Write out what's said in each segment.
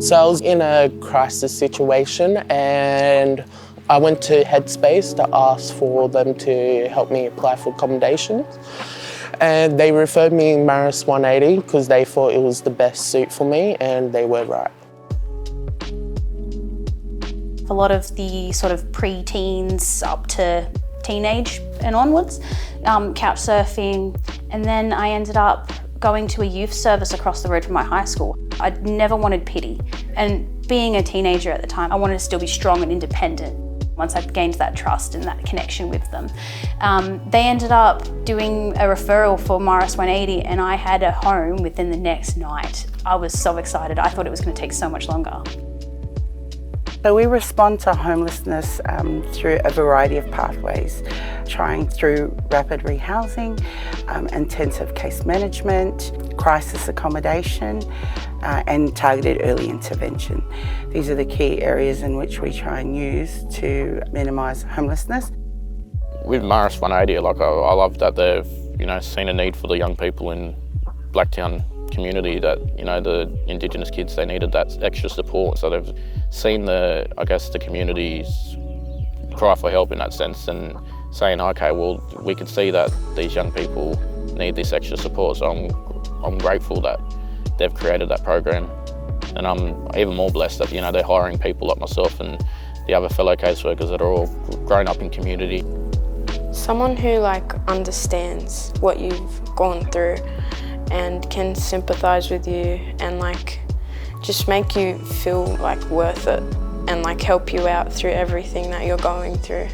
So I was in a crisis situation and I went to Headspace to ask for them to help me apply for accommodation. And they referred me Marist180 because they thought it was the best suit for me, and they were right. A lot of the sort of pre-teens up to teenage and onwards, couch surfing, and then I ended up going to a youth service across the road from my high school. I'd never wanted pity, and being a teenager at the time, I wanted to still be strong and independent. Once I'd gained that trust and that connection with them. They ended up doing a referral for Marist180 and I had a home within the next night. I was so excited. I thought it was going to take so much longer. So we respond to homelessness through a variety of pathways, trying through rapid rehousing, intensive case management, crisis accommodation, and targeted early intervention. These are the key areas in which we try and use to minimise homelessness. With Marist180, I love that they've seen a need for the young people in Blacktown community, that the Indigenous kids, they needed that extra support. So they've seen the community's cry for help in that sense, and saying, okay, well, we can see that these young people need this extra support. So I'm grateful that they've created that program, and I'm even more blessed that they're hiring people like myself and the other fellow caseworkers that are all grown up in community. Someone who understands what you've gone through and can sympathise with you and just make you feel worth it and help you out through everything that you're going through.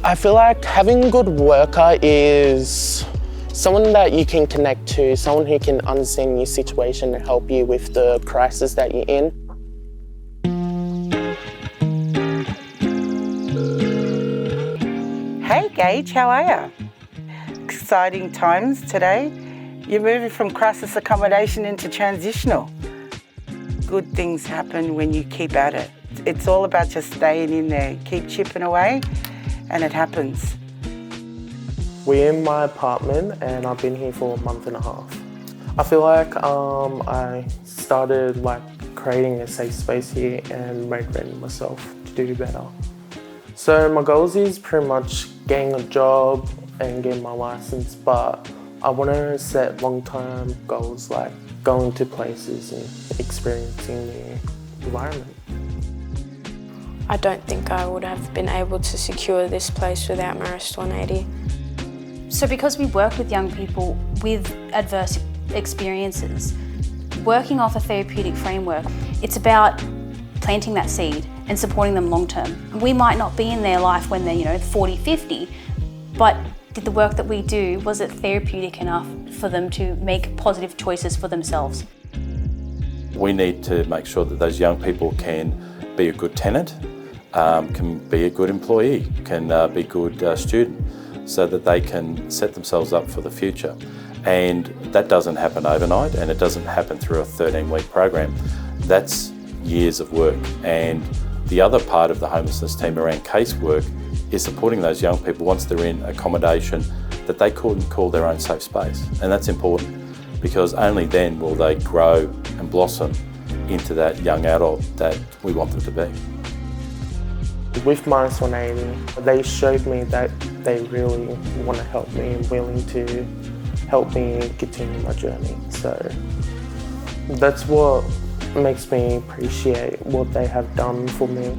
I feel like having a good worker is someone that you can connect to, someone who can understand your situation and help you with the crisis that you're in. Hey Gage, how are you? Exciting times today. You're moving from crisis accommodation into transitional. Good things happen when you keep at it. It's all about just staying in there, keep chipping away, and it happens. We're in my apartment and I've been here for a month and a half. I feel like I started creating a safe space here and motivating myself to do better. So my goals is pretty much getting a job and getting my license, but I want to set long-term goals like going to places and experiencing the environment. I don't think I would have been able to secure this place without Marist180. So because we work with young people with adverse experiences, working off a therapeutic framework, it's about planting that seed and supporting them long term. We might not be in their life when they're 40, 50, but did the work that we do, was it therapeutic enough for them to make positive choices for themselves? We need to make sure that those young people can be a good tenant, can be a good employee, can be a good student, so that they can set themselves up for the future. And that doesn't happen overnight, and it doesn't happen through a 13-week program. That's years of work. And the other part of the homelessness team around casework is supporting those young people once they're in accommodation that they can call their own safe space. And that's important, because only then will they grow and blossom into that young adult that we want them to be. With Marist180, they showed me that they really want to help me and willing to help me continue my journey. So that's what makes me appreciate what they have done for me.